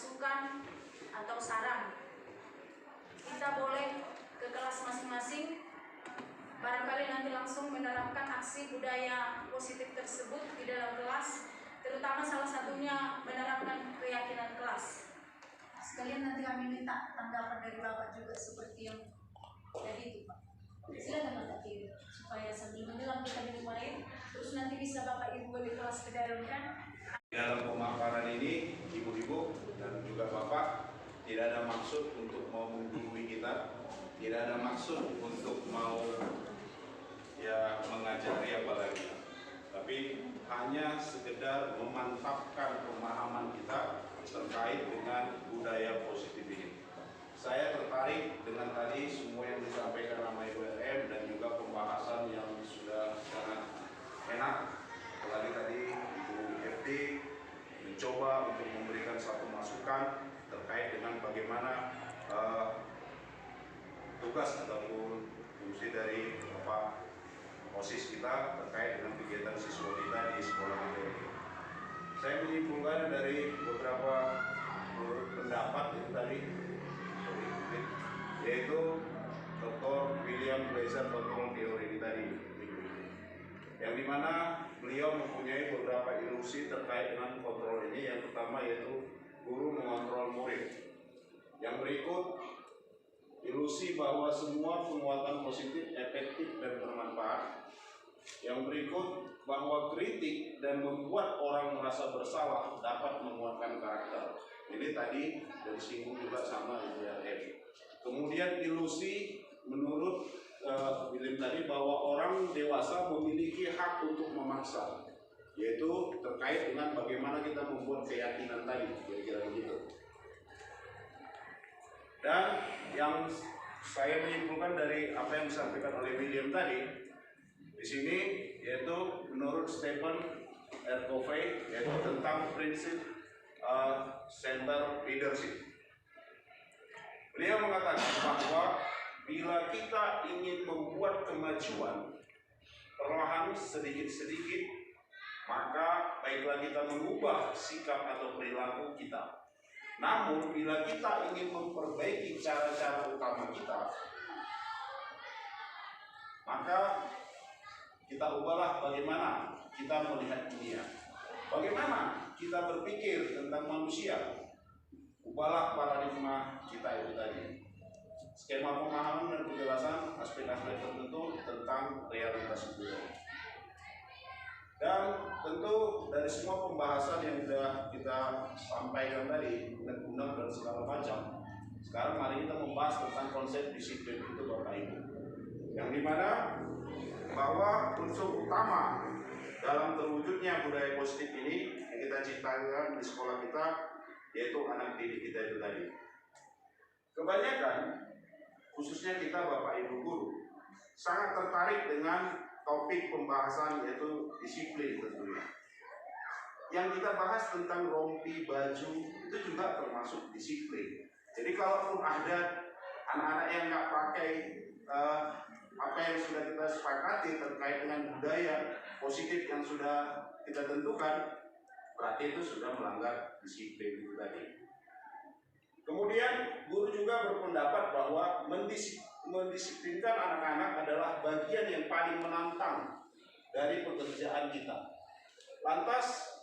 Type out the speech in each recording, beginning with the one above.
masukan atau saran. Kita boleh ke kelas masing-masing, barangkali nanti langsung menerapkan aksi budaya positif tersebut di dalam kelas, terutama salah satunya menerapkan keyakinan kelas. Sekalian nanti kami minta tanggapan dari Bapak juga seperti yang tadi itu, Pak. Silakan Bapak Tiri, supaya sambil menjelang kita dimulai, terus nanti bisa Bapak Ibu di kelas kedalurkan. Dalam pemaparan ini, ibu-ibu dan juga bapak, tidak ada maksud untuk mau menggurui kita, tidak ada maksud untuk mau mengajari apalagi, tapi hanya sekedar memantapkan pemahaman kita terkait dengan budaya positif ini. Saya tertarik dengan tadi semua yang disampaikan sama Ibu RM dan juga pembahasan yang sudah sangat enak. Apalagi tadi Ibu FD mencoba untuk memberikan satu masukan terkait dengan bagaimana tugas ataupun fungsi dari OSIS kita terkait dengan kegiatan siswa kita di sekolah ini. Saya menyimpulkan dari beberapa pendapat itu tadi, yaitu Dr. William Glaser control theory tadi, yang dimana beliau mempunyai beberapa ilusi terkait dengan kontrol ini. Yang pertama yaitu guru mengontrol murid. Yang berikut, ilusi bahwa semua penguatan positif efektif dan bermanfaat. Yang berikut, bahwa kritik dan membuat orang merasa bersalah dapat menguatkan karakter. Ini tadi dan disinggung juga sama Ibu RM. Kemudian ilusi menurut William tadi bahwa orang dewasa memiliki hak untuk memaksa, yaitu terkait dengan bagaimana kita membuat keyakinan tadi, kira-kira begitu. Dan yang saya menyimpulkan dari apa yang disampaikan oleh William tadi di sini, yaitu menurut Stephen R. Covey, yaitu tentang prinsip center leadership. Beliau mengatakan bahwa bila kita ingin membuat kemajuan perlahan sedikit-sedikit, maka baiklah kita mengubah sikap atau perilaku kita. Namun bila kita ingin memperbaiki cara-cara utama kita, maka kita ubahlah bagaimana kita melihat dunia, bagaimana kita berpikir tentang manusia. Ubahlah paradigma kita itu tadi. Skema pemahaman dan penjelasan aspek-aspek tertentu tentang realitas budaya. Dan tentu dari semua pembahasan yang sudah kita sampaikan tadi, undang-undang dan segala macam, sekarang mari kita membahas tentang konsep disiplin itu Bapak Ibu. Yang dimana bahwa unsur utama dalam terwujudnya budaya positif ini yang kita ciptakan di sekolah kita, yaitu anak didik kita itu tadi. Kebanyakan, khususnya kita Bapak Ibu guru, sangat tertarik dengan topik pembahasan yaitu disiplin tentunya. Yang kita bahas tentang rompi, baju, itu juga termasuk disiplin. Jadi kalaupun ada anak-anak yang nggak pakai apa yang sudah kita sepakati terkait dengan budaya positif yang sudah kita tentukan, berarti itu sudah melanggar disiplin itu tadi. Kemudian guru juga berpendapat bahwa mendisiplinkan anak-anak adalah bagian yang paling menantang dari pekerjaan kita. Lantas,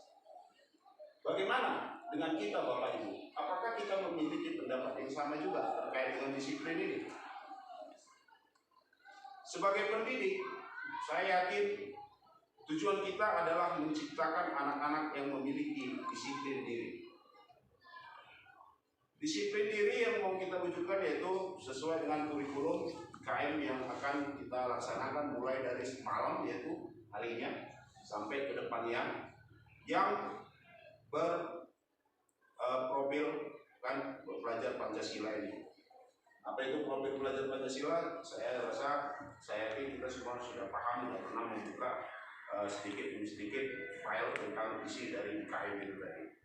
bagaimana dengan kita Bapak Ibu? Apakah kita memiliki pendapat yang sama juga terkait dengan disiplin ini? Sebagai pendidik, saya yakin tujuan kita adalah menciptakan anak-anak yang memiliki disiplin diri. Disiplin diri yang mau kita wujudkan yaitu sesuai dengan kurikulum KM yang akan kita laksanakan mulai dari semalam, yaitu harinya sampai ke depannya, yang berprofil kan belajar Pancasila ini. Apa itu profil belajar Pancasila? Saya yakin kita semua sudah paham, sudah pernah membuka sedikit demi sedikit file tentang isi dari KM itu tadi.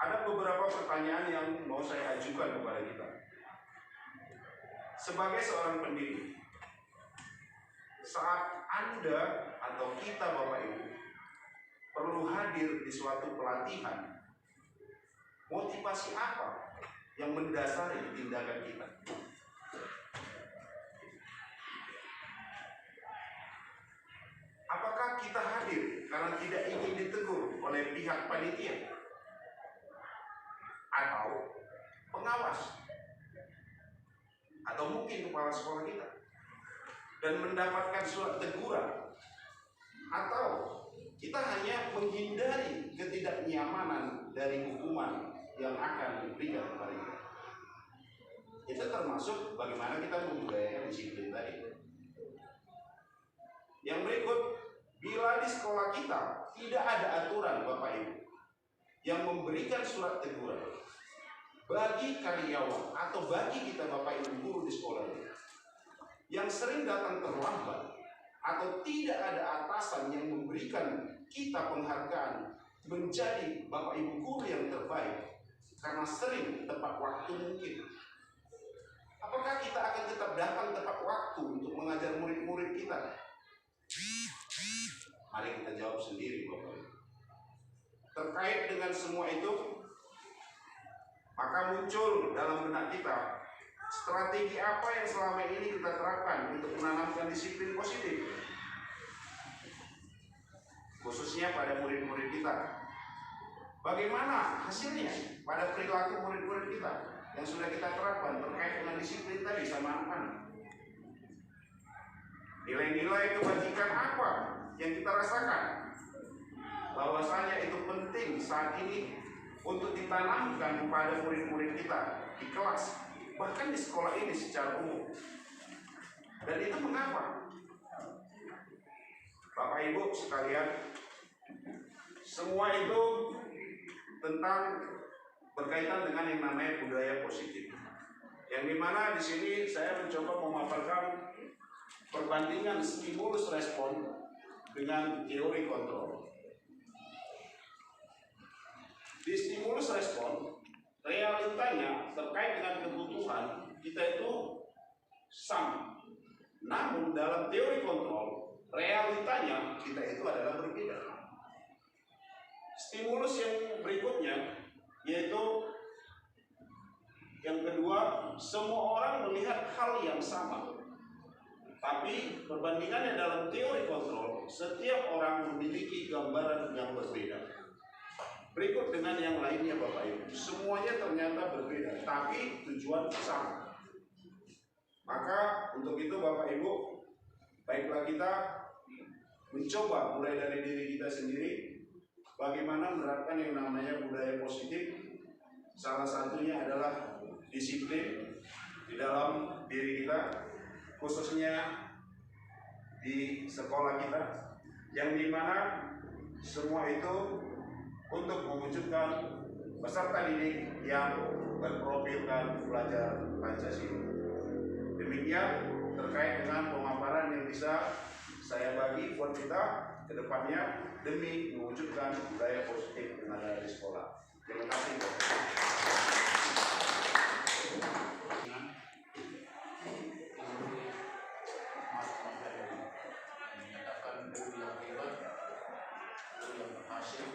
Ada beberapa pertanyaan yang mau saya ajukan kepada kita. Sebagai seorang pendidik, saat Anda atau kita Bapak Ibu perlu hadir di suatu pelatihan, Motivasi apa yang mendasari tindakan kita? Apakah kita hadir karena tidak ingin ditegur oleh pihak panitia atau pengawas atau mungkin kepala sekolah kita dan mendapatkan surat teguran, atau kita hanya menghindari ketidaknyamanan dari hukuman yang akan diberikan kepada kita? Itu termasuk bagaimana kita membudayakan disiplin tadi. Yang berikut, bila di sekolah kita tidak ada aturan Bapak Ibu yang memberikan surat teguran bagi karyawan atau bagi kita Bapak Ibu guru di sekolah ini yang sering datang terlambat, atau tidak ada atasan yang memberikan kita penghargaan menjadi Bapak Ibu guru yang terbaik karena sering tepat waktu mungkin, apakah kita akan tetap datang tepat waktu untuk mengajar murid-murid kita? Mari kita jawab sendiri Bapak Ibu. Terkait dengan semua itu, maka muncul dalam benak kita strategi apa yang selama ini kita terapkan untuk menanamkan disiplin positif, khususnya pada murid-murid kita. Bagaimana hasilnya pada perilaku murid-murid kita yang sudah kita terapkan terkait dengan disiplin tadi sama anak-anak? Nilai-nilai kebajikan apa yang kita rasakan? Bahwasanya itu penting saat ini untuk ditanamkan kepada murid-murid kita di kelas, bahkan di sekolah ini secara umum. Dan itu mengapa? Bapak Ibu sekalian, semua itu tentang berkaitan dengan yang namanya budaya positif. Yang dimana di sini saya mencoba memaparkan perbandingan stimulus respon dengan teori kontrol. Di stimulus respon, realitanya terkait dengan kebutuhan kita itu sama. Namun dalam teori kontrol, realitanya kita itu adalah berbeda. Stimulus yang berikutnya, yaitu yang kedua, semua orang melihat hal yang sama. Tapi perbandingannya dalam teori kontrol, setiap orang memiliki gambaran yang berbeda. Berikut dengan yang lainnya Bapak Ibu, semuanya ternyata berbeda, tapi tujuan sama. Maka untuk itu Bapak Ibu, baiklah kita mencoba mulai dari diri kita sendiri, bagaimana menerapkan yang namanya budaya positif. Salah satunya adalah disiplin di dalam diri kita, khususnya di sekolah kita, yang dimana semua itu untuk mewujudkan peserta didik yang berprofilkan pelajar Pancasila. Demikian terkait dengan pemaparan yang bisa saya bagi buat kita ke depannya demi mewujudkan budaya positif yang ada di sekolah. Terima kasih. Menyatakan guru yang hebat, guru yang berhasil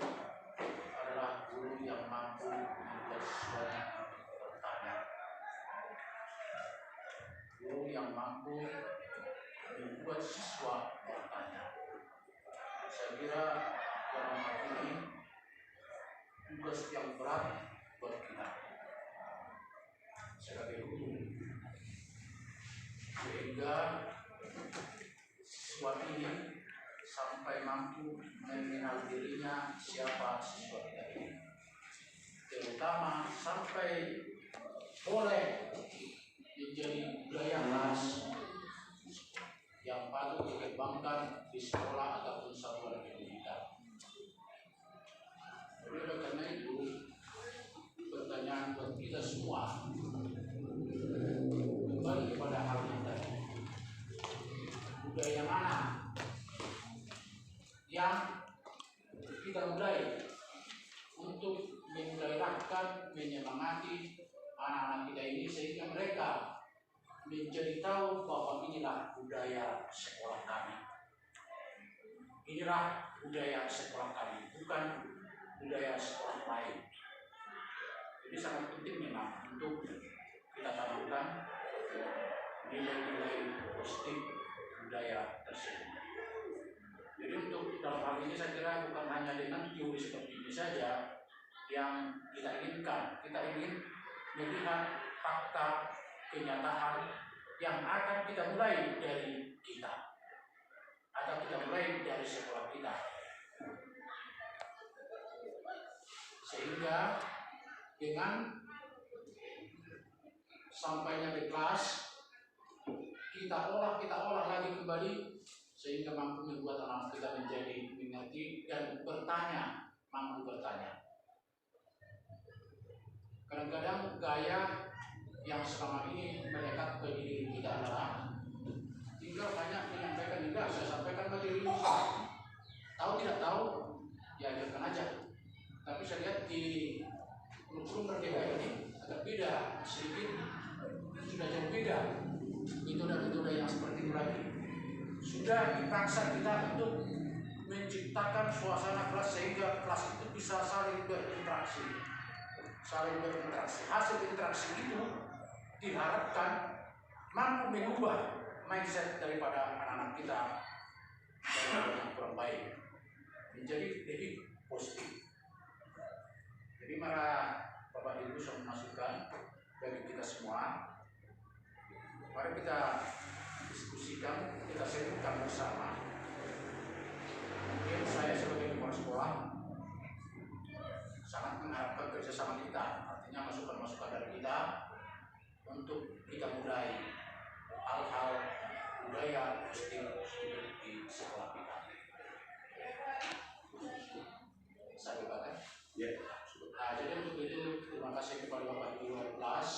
adalah guru yang mampu membuat siswanya bertanya. Guru yang mampu membuat siswa bertanya. Saya kira dalam hal ini tugas yang berat buat kita sebagai guru, sehingga siswa ini sampai mampu mengenal dirinya siapa siswa kita ini, terutama sampai boleh menjadi budaya kelas yang patut dikembangkan di sekolah ataupun satuan pendidikan. Oleh karena itu, pertanyaan buat kita semua kembali kepada hal yang tadi. Budaya mana yang kita mulai untuk menggairahkan, menyemangati anak-anak kita ini sehingga mereka menjadi tahu bahwa inilah budaya sekolah kami. Inilah budaya sekolah kami, bukan budaya sekolah lain. Jadi sangat penting memang untuk kita tanamkan nilai-nilai positif budaya tersebut. Jadi untuk dalam hal ini saya kira bukan hanya dengan teori seperti ini saja yang kita inginkan. Kita ingin melihat fakta kenyataan yang akan kita mulai dari kita, atau kita mulai dari sekolah kita, sehingga dengan sampainya di kelas kita olah lagi kembali sehingga mampu membuat anak kita menjadi mengerti dan bertanya, mampu bertanya. Kadang-kadang gaya yang selama ini melekat ke diri kita adalah tinggal banyak menyampaikan, enggak saya sampaikan materi ini, tahu tidak tahu ya ajarkan aja. Tapi saya lihat di kurikulum Merdeka ini agak beda sedikit, sudah jauh beda metode-metode yang seperti itu lagi. Sudah dipaksa kita untuk menciptakan suasana kelas sehingga kelas itu bisa saling berinteraksi. Hasil interaksi itu diharapkan mampu mengubah mindset daripada anak-anak kita dari yang kurang baik menjadi lebih positif. Jadi mari Bapak Ibu saya memasukkan bagi kita semua, mari kita diskusikan, kita sebutkan bersama. Mungkin saya sebagai kepala sekolah sangat mengharapkan kerjasama kita, artinya masukan-masukan dari kita untuk kita mulai hal-hal budaya positif di sekolah kita. Saya lupakan. Ya. Nah, jadi untuk itu terima kasih kepada Bapak Ibu kelas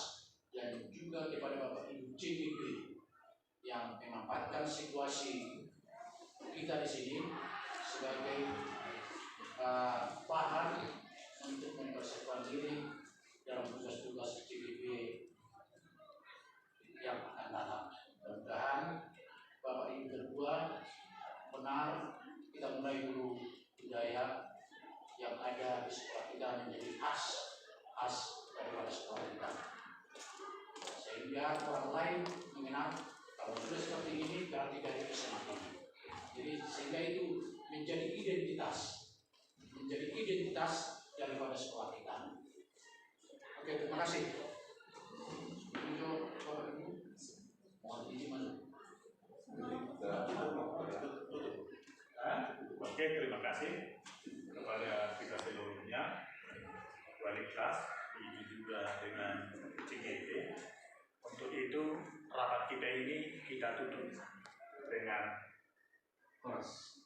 dan juga kepada Bapak Ibu CGP yang memanfaatkan situasi kita di sini sebagai bahan untuk mempersiapkan diri dalam tugas-tugas CGP yang akan datang. Mudah-mudahan Bapak Ibu berdua benar kita mulai dulu budaya yang ada di sekolah kita menjadi khas daripada sekolah kita, sehingga orang lain mengenal kalau sudah seperti ini berarti dari SMA ini. Jadi sehingga itu menjadi identitas daripada sekolah kita. Oke, terima kasih. Untuk Bapak Ibu, mohon izin masuk. Oke, terima kasih kepada kita seluruhnya, wali kelas, ini juga dengan CGT. Untuk itu rapat kita ini kita tutup dengan horas.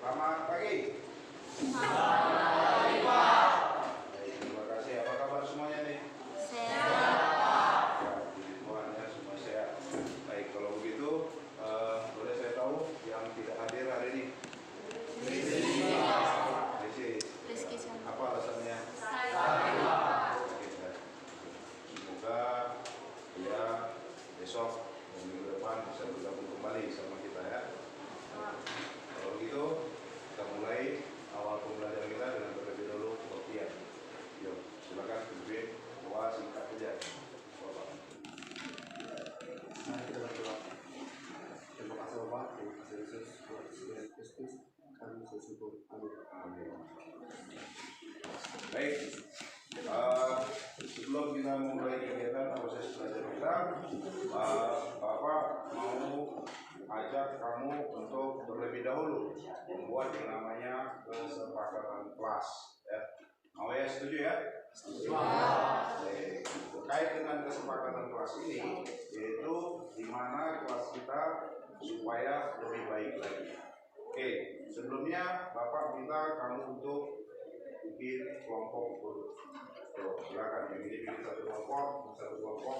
Selamat pagi. Terima kasih. Apa kabar semuanya nih? Sehat. Tuhan ya, semua sehat. Baik, kalau begitu boleh saya tahu yang tidak hadir hari ini? Rizky. Apa alasannya? Semoga dia besok dan minggu depan bisa bergabung kembali sama kita ya. Kalau begitu kita mulai awal pembelajaran kita dengan terlebih dahulu pengertian. Yuk, silakan pimpin doa singkat saja. Mari kita berdoa. Terima kasih Bapak, terima kasih Yesus, buat Yesus Kristus. Kami bersyukur. Amin. Baik, sebelum kita memulai kegiatan proses belajar kita, Bapak mau ajak kamu untuk terlebih dahulu membuat yang namanya kesepakatan kelas. Ya. Mau ya, setuju ya? Baik. Terkait dengan kesepakatan kelas ini, yaitu di mana kelas kita supaya lebih baik lagi. Oke, sebelumnya Bapak minta kamu untuk bikin kelompok urut. Tuh, silakan yang ini bikin satu kelompok, bikin kelompok.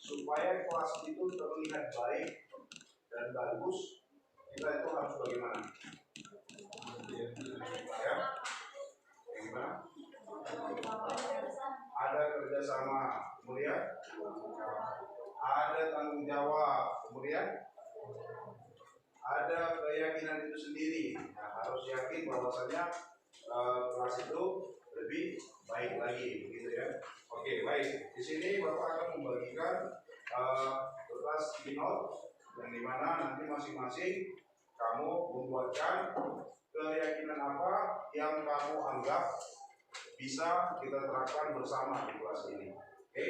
Supaya kelas itu terlihat baik dan bagus, kita itu harus bagaimana? Ya, bagaimana? Ada kerjasama, kemudian ada tanggung jawab, kemudian ada keyakinan itu sendiri. Nah, harus yakin bahwasanya kelas itu lebih baik lagi, begitu ya. Oke, baik. Di sini Bapak akan membagikan kertas keynote yang dimana nanti masing-masing kamu membuatkan keyakinan apa yang kamu anggap bisa kita terapkan bersama di kelas ini. Oke?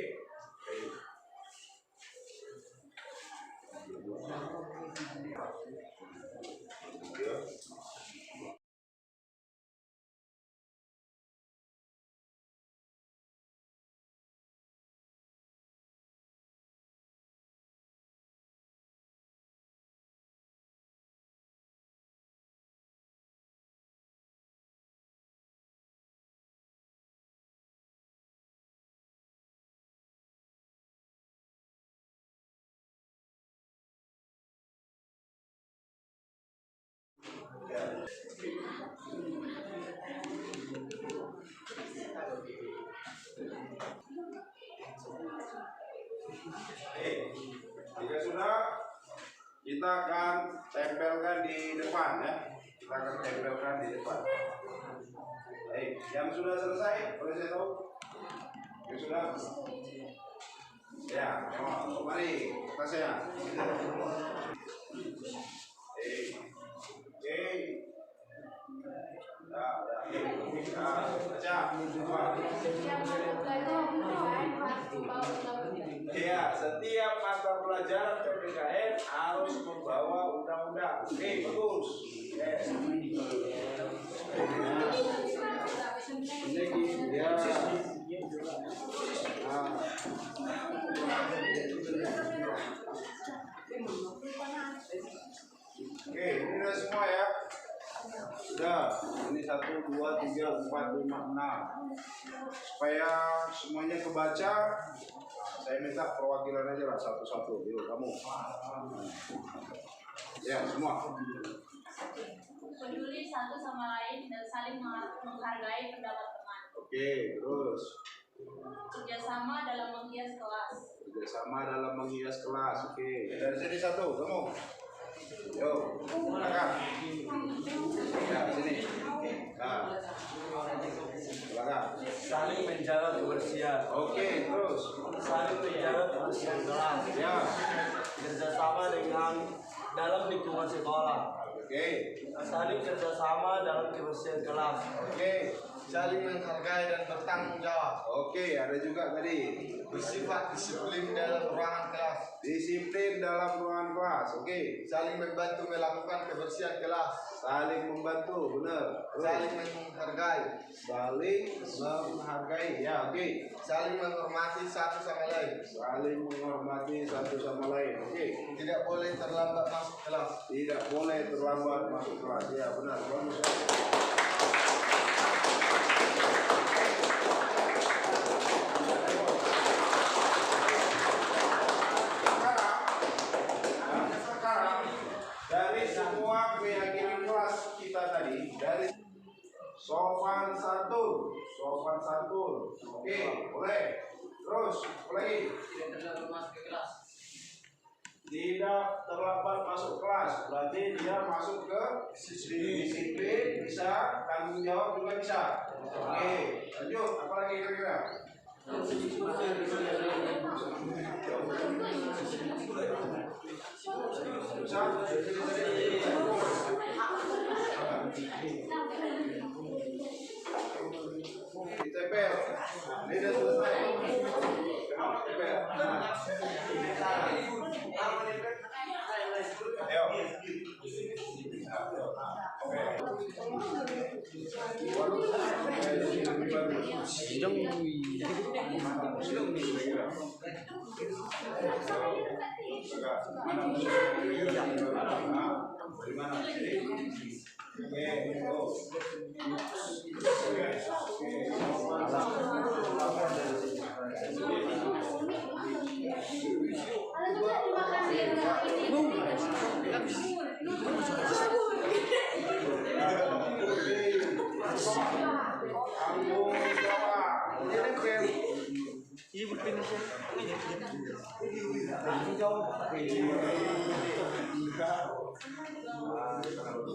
Jika sudah, kita akan tempelkan di depan ya. Kita akan tempelkan di depan. Baik, yang sudah selesai, boleh saya tahu? Yang sudah? Ya, mari kertasnya. Oke. Ya, setiap mata pelajaran PPKN harus membawa undang-undang. Oke, bagus. Yes. Ini ya. Oke, ini udah semua ya. Sudah, ini 1, 2, 3, 4, 5, 6. Supaya semuanya kebaca, saya minta perwakilan aja lah satu-satu. Yuk, kamu. Ya, semua. Peduli satu sama lain dan saling menghargai pendapat teman. Oke, terus. Kerjasama dalam menghias kelas. Kerjasama dalam menghias kelas. Oke, dari sini satu, kamu. Yuk, silakan. Ya, sini. Nah, silakan. Saling menjaga kebersihan. Oke, terus. Saling menjaga kebersihan kelas. Ya. Kerjasama dengan dalam lingkungan sekolah. Oke. Saling kerjasama dalam kebersihan kelas. Oke. Saling menghargai dan bertanggung jawab. Oke, ada juga tadi. Bersifat disiplin dalam ruangan kelas. Disiplin dalam ruangan kelas. Oke. Saling membantu melakukan kebersihan kelas. Saling membantu, benar. Terus. Saling menghargai. Saling menghargai. Ya, oke. Saling menghormati satu sama lain. Saling menghormati satu sama lain. Oke. Tidak boleh terlambat masuk kelas. Tidak boleh terlambat masuk kelas. Ya, benar. Bagus. Sekarang dari semua keyakinan kelas kita tadi, dari sopan santun, oke, boleh. Terus, apa lagi? Tidak terlambat masuk kelas, berarti dia masuk ke disiplin, bisa tanggung jawab juga bisa. Oke, lanjut. Apa lagi kira-kira? Ditempel. Ini udah selesai. Tempel. Ayo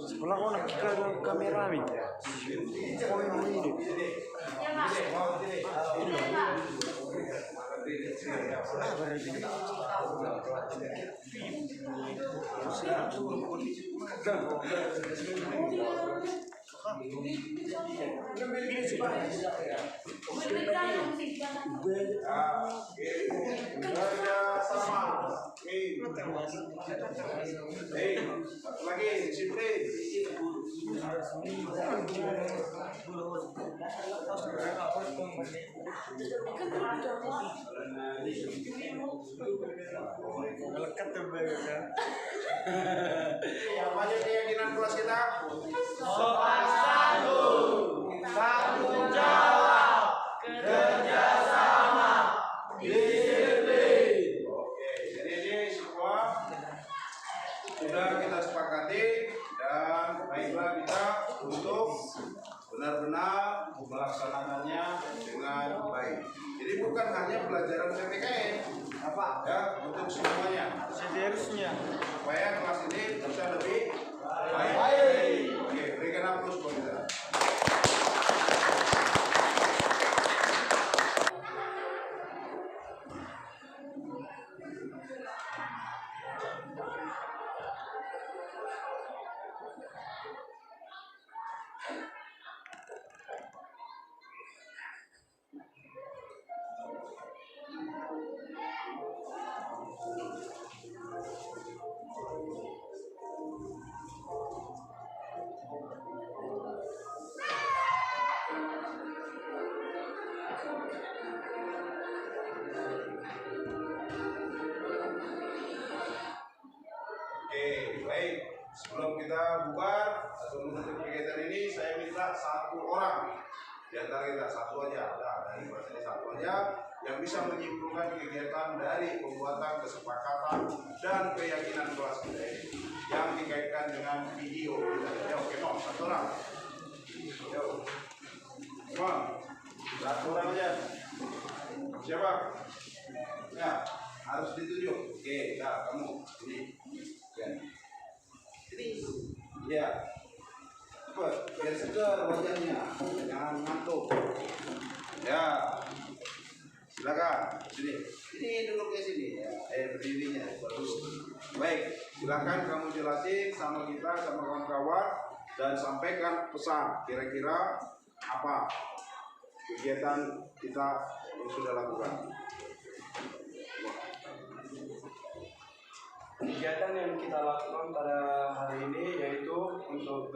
Sekolah kau nak ke kamera ni? Kau yang ini. Satu lagi, disiplin. Apa aja keyakinan kelas kita? Sopan santun, tanggung jawab, kerjasama, disiplin. Oke, jadi ini semua sudah kita sepakati dan baiklah kita untuk benar-benar melaksanakannya dengan baik. Jadi bukan hanya pelajaran PPKN, ya, untuk semuanya. Seharusnya. Supaya kelas ini bisa lebih baik. Oke, berikan aplaus buat kita. Oke, baik. Sebelum kita bubar atau menutup kegiatan ini, saya minta satu orang di antara kita, satu aja, dari kelas ini satu aja yang bisa menyimpulkan kegiatan dari pembuatan kesepakatan dan keyakinan kelas kita ini yang dikaitkan dengan video kita. Ya, oke, no, satu orang. Yo, semua, satu orang aja. Siapa? Ya, harus ditunjuk. Oke, ya, kamu ini. Ya. Ini, ya, cepat, biar segar wajahnya, jangan ngantuk. Ya, silakan, sini, ini duduknya sini, ya, berdirinya, dulu. Baik, silakan kamu jelasin sama kita, sama kawan-kawan, dan sampaikan pesan. Kira-kira apa kegiatan kita yang sudah lakukan? Kegiatan yang kita lakukan pada hari ini yaitu untuk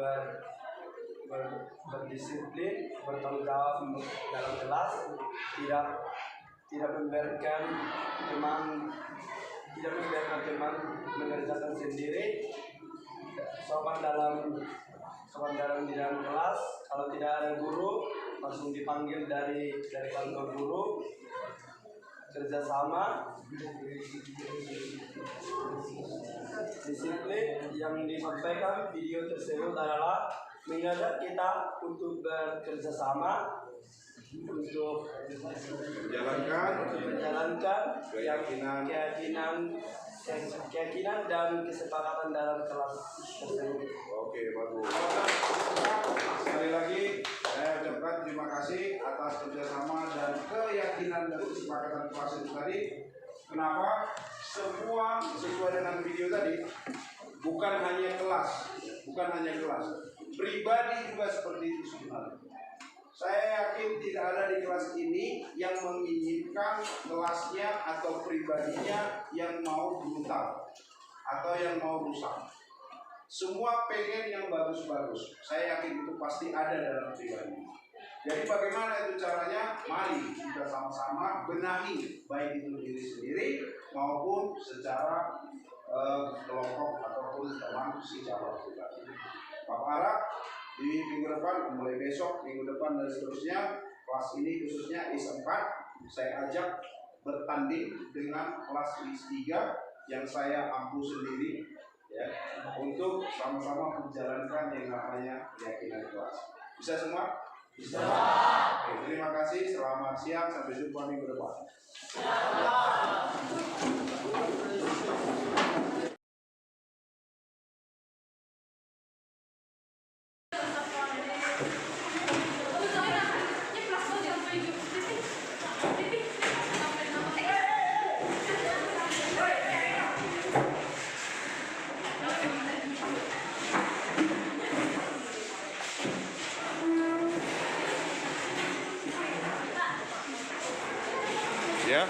berdisiplin, bertanggung jawab dalam kelas, tidak membiarkan teman mengerjakan sendiri, sopan dalam di dalam kelas. Kalau tidak ada guru, langsung dipanggil dari kantor guru. Kerjasama, disiplin. Yang disampaikan video tersebut adalah mengajak kita untuk bekerja sama untuk menjalankan keyakinan dan kesepakatan dalam kelas tersebut. Oke, bagus. Sekali lagi saya ucapkan terima kasih atas kerjasama dan keyakinan dan kesepakatan kelas itu tadi. Kenapa? Semua sesuai dengan video tadi. Bukan hanya kelas, pribadi juga seperti itu sebenarnya. Saya yakin tidak ada di kelas ini yang menginginkan kelasnya atau pribadinya yang mau brutal atau yang mau rusak. Semua pengen yang bagus-bagus. Saya yakin itu pasti ada dalam pribadi. Jadi bagaimana itu caranya? Mari kita sama-sama benahi baik itu diri sendiri maupun secara kelompok ataupun teman secara pribadi. Bapak harap di minggu depan, mulai besok, minggu depan dan seterusnya, kelas ini khususnya IS 4 saya ajak bertanding dengan kelas IS 3 yang saya ampu sendiri, ya, untuk sama-sama menjalankan yang namanya keyakinan kelas. Bisa semua? Bisa. Oke, terima kasih. Selamat siang. Sampai jumpa minggu depan. Ya.